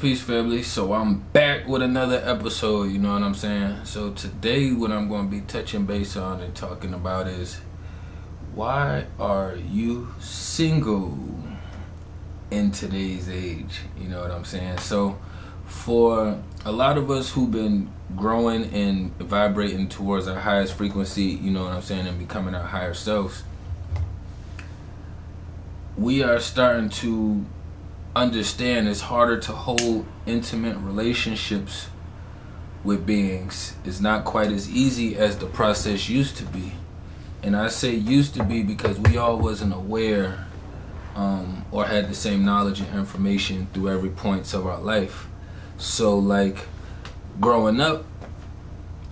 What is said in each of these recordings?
peace, family. So I'm back with another episode, you know what I'm saying? So today what I'm going to be touching base on and talking about is, why are you single in today's age? You know what I'm saying? So for a lot of us who've been growing and vibrating towards our highest frequency, you know what I'm saying, and becoming our higher selves, we are starting to understand it's harder to hold intimate relationships with beings. It's not quite as easy as the process used to be. And I say used to be because we all wasn't aware or had the same knowledge and information through every points of our life. So like growing up,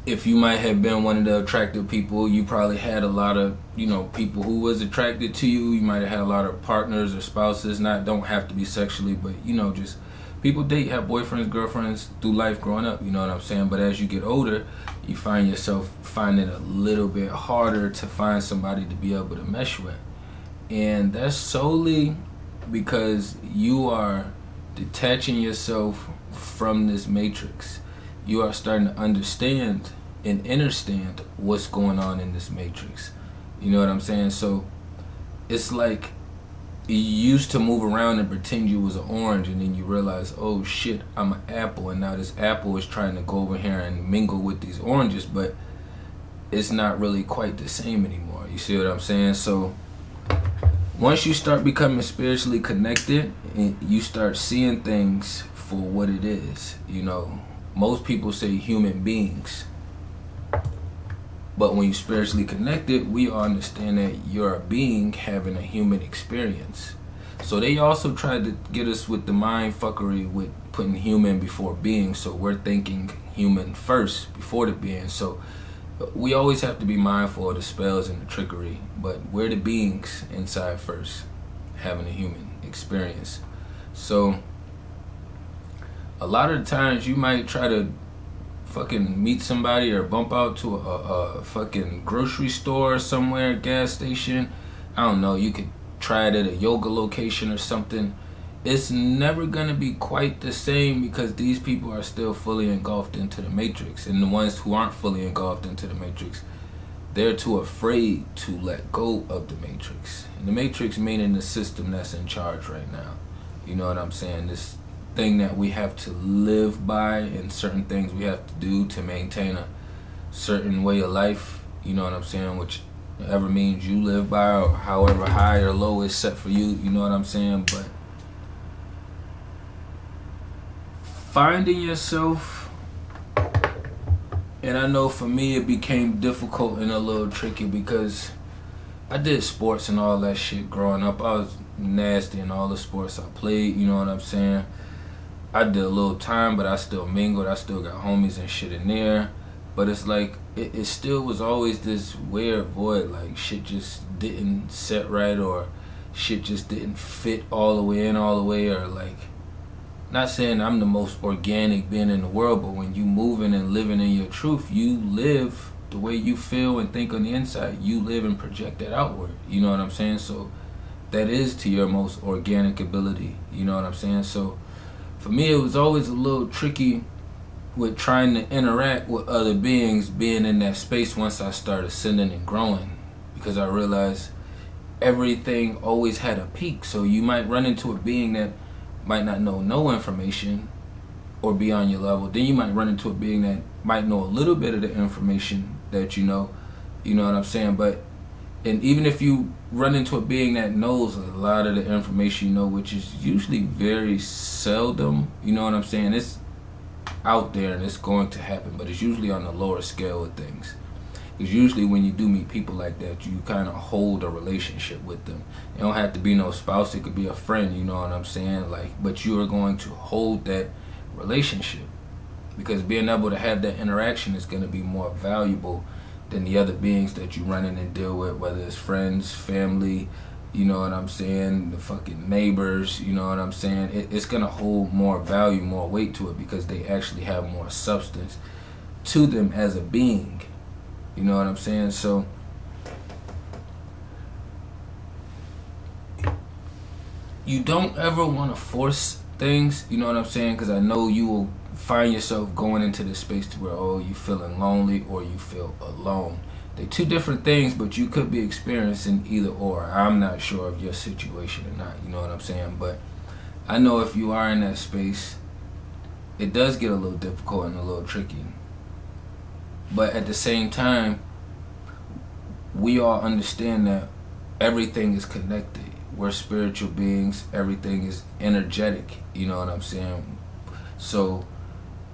if you might have been one of the attractive people, you probably had a lot of, people who was attracted to you. You might have had a lot of partners or spouses, don't have to be sexually, but just people date, have boyfriends, girlfriends through life growing up, you know what I'm saying? But as you get older, you find yourself finding it a little bit harder to find somebody to be able to mesh with. And that's solely because you are detaching yourself from this matrix. You are starting to understand and understand what's going on in this matrix. You know what I'm saying? So it's like you used to move around and pretend you was an orange, and then you realize, oh shit, I'm an apple, and now this apple is trying to go over here and mingle with these oranges, but it's not really quite the same anymore. You see what I'm saying? So once you start becoming spiritually connected and you start seeing things for what it is, most people say human beings, but when you're spiritually connected, we all understand that you're a being having a human experience. So they also tried to get us with the mind fuckery with putting human before being, so we're thinking human first before the being. So we always have to be mindful of the spells and the trickery, but we're the beings inside first, having a human experience. So a lot of the times you might try to fucking meet somebody or bump out to a fucking grocery store somewhere, gas station. I don't know, you could try it at a yoga location or something. It's never gonna be quite the same because these people are still fully engulfed into the matrix. And the ones who aren't fully engulfed into the matrix, they're too afraid to let go of the matrix. And the matrix meaning the system that's in charge right now. You know what I'm saying? This thing that we have to live by, and certain things we have to do to maintain a certain way of life, you know what I'm saying, whichever means you live by, or however high or low is set for you, you know what I'm saying. But finding yourself, and I know for me it became difficult and a little tricky because I did sports and all that shit growing up. I was nasty in all the sports I played, you know what I'm saying. I did a little time, but I still mingled. I still got homies and shit in there. But it's like, it still was always this weird void. Like, shit just didn't set right, or shit just didn't fit all the way in, all the way. Or like, not saying I'm the most organic being in the world, but when you moving and living in your truth, you live the way you feel and think on the inside. You live and project that outward. You know what I'm saying? So that is to your most organic ability. You know what I'm saying? So for me, it was always a little tricky with trying to interact with other beings, being in that space once I started ascending and growing, because I realized everything always had a peak. So you might run into a being that might not know no information or be on your level. Then you might run into a being that might know a little bit of the information that you know what I'm saying? And even if you run into a being that knows a lot of the information which is usually very seldom, you know what I'm saying? It's out there and it's going to happen, but it's usually on the lower scale of things. Because usually when you do meet people like that, you kind of hold a relationship with them. It don't have to be no spouse, it could be a friend, you know what I'm saying? But you are going to hold that relationship, because being able to have that interaction is going to be more valuable than the other beings that you run in and deal with, whether it's friends, family, you know what I'm saying, the fucking neighbors, you know what I'm saying. It's going to hold more value, more weight to it, because they actually have more substance to them as a being, you know what I'm saying. So you don't ever want to force things, you know what I'm saying? Because I know you will find yourself going into this space to where, oh, you feeling lonely or you feel alone. They're two different things, but you could be experiencing either or. I'm not sure of your situation or not, you know what I'm saying? But I know if you are in that space, it does get a little difficult and a little tricky. But at the same time, we all understand that everything is connected. We're spiritual beings. Everything is energetic. You know what I'm saying? So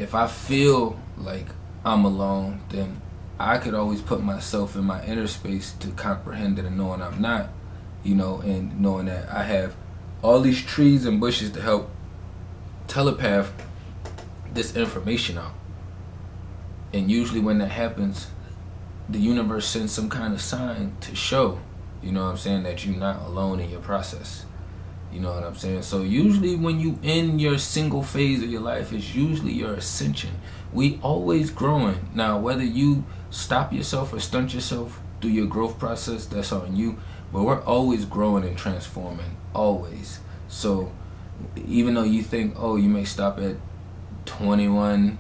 if I feel like I'm alone, then I could always put myself in my inner space to comprehend it and knowing I'm not, you know, and knowing that I have all these trees and bushes to help telepath this information out. And usually when that happens, the universe sends some kind of sign to show, you know what I'm saying, that you're not alone in your process. You know what I'm saying? So usually when you in your single phase of your life, it's usually your ascension. We always growing. Now, whether you stop yourself or stunt yourself through your growth process, that's on you. But we're always growing and transforming, always. So even though you think, oh, you may stop at 21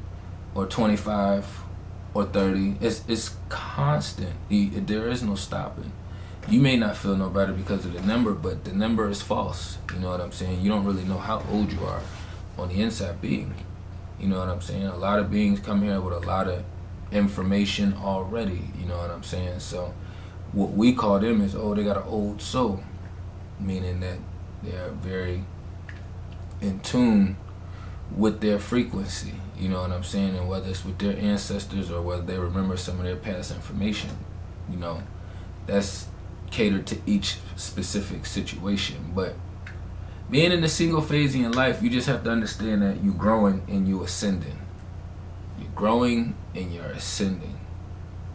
or 25 or 30, it's constant. There is no stopping. You may not feel no better because of the number, but the number is false. You know what I'm saying? You don't really know how old you are on the inside being. You know what I'm saying? A lot of beings come here with a lot of information already. You know what I'm saying? So what we call them is, oh, they got an old soul, meaning that they are very in tune with their frequency. You know what I'm saying? And whether it's with their ancestors or whether they remember some of their past information, you know, that's catered to each specific situation. But being in the single phase in your life, you just have to understand that you're growing and you're ascending. You're growing and you're ascending.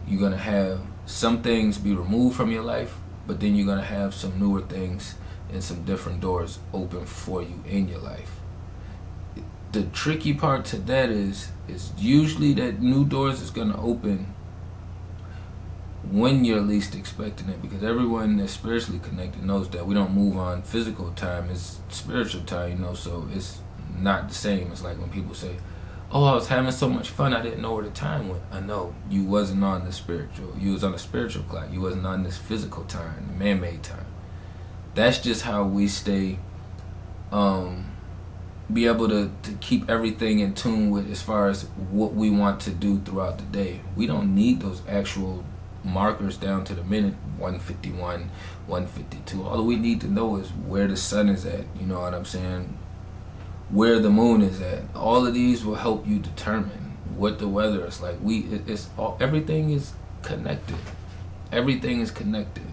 You're going to have some things be removed from your life, but then you're going to have some newer things and some different doors open for you in your life. The tricky part to that is usually that new doors is going to open when you're least expecting it, because everyone that's spiritually connected knows that we don't move on physical time, it's spiritual time, you know, so it's not the same. It's like when people say, oh, I was having so much fun, I didn't know where the time went. I know, you wasn't on the spiritual, you was on the spiritual clock, you wasn't on this physical time, the man-made time. That's just how we stay, be able to keep everything in tune with as far as what we want to do throughout the day. We don't need those actual markers down to the minute, 151, 152. All we need to know is where the sun is at, you know what I'm saying, where the moon is at. All of these will help you determine what the weather is like. Everything is connected. Everything is connected.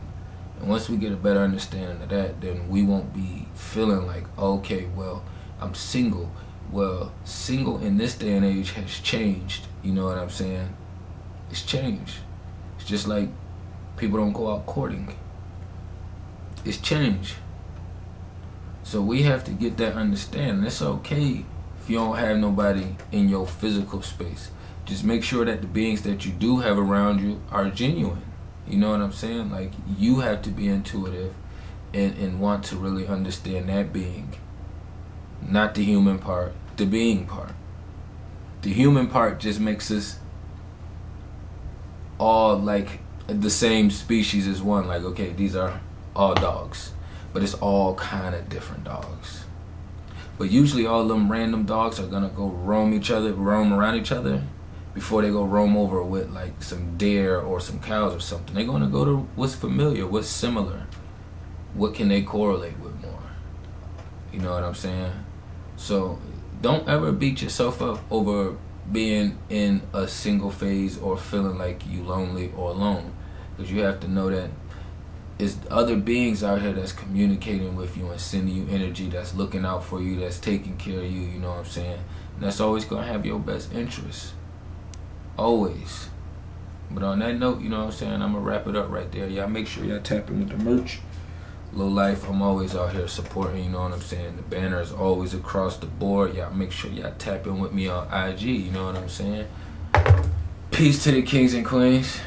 And once we get a better understanding of that, then we won't be feeling like, okay, well, I'm single. Well, single in this day and age has changed, you know what I'm saying? It's changed. It's just like people don't go out courting. It's change. So we have to get that understanding. It's okay if you don't have nobody in your physical space. Just make sure that the beings that you do have around you are genuine. You know what I'm saying? Like, you have to be intuitive and want to really understand that being. Not the human part, the being part. The human part just makes us all like the same species as one. Like, okay, these are all dogs, but it's all kind of different dogs. But usually all them random dogs are gonna go roam around each other before they go roam over with like some deer or some cows or something. They're gonna go to what's familiar, what's similar, what can they correlate with more. You know what I'm saying? So don't ever beat yourself up over being in a single phase or feeling like you lonely or alone, because you have to know that it's other beings out here that's communicating with you and sending you energy, that's looking out for you, that's taking care of you, you know what I'm saying? And that's always gonna have your best interests. Always. But on that note, you know what I'm saying, I'm gonna wrap it up right there. Y'all make sure y'all tap in with the merch. Low Life, I'm always out here supporting, you know what I'm saying? The banner is always across the board. Y'all make sure y'all tap in with me on IG, you know what I'm saying? Peace to the kings and queens.